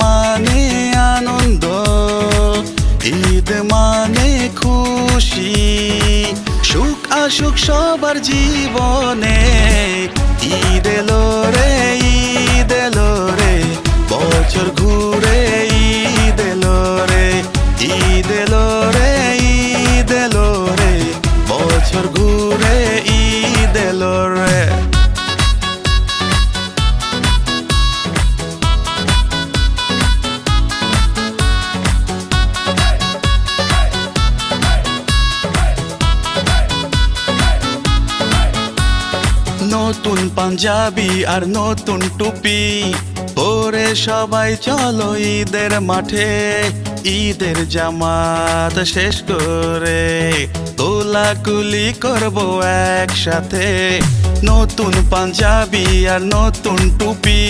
মানে আনন্দ, ঈদ মানে খুশি, সুখ আসুক সবার জীবনে। ঈদ এলো রে, ঈদ এলো রে, বছর ঘুরে ঈদ এলো রে, ঈদ এলো রে, ঈদ এলো রে, বছর ঘুরে ঈদ এলো রে। নতুন পাঞ্জাবি আর নতুন টুপি পরে সবাই চলো ঈদের মাঠে। ঈদের জামাত শেষ করে কোলাকুলি করবো একসাথে। নতুন পাঞ্জাবি আর নতুন টুপি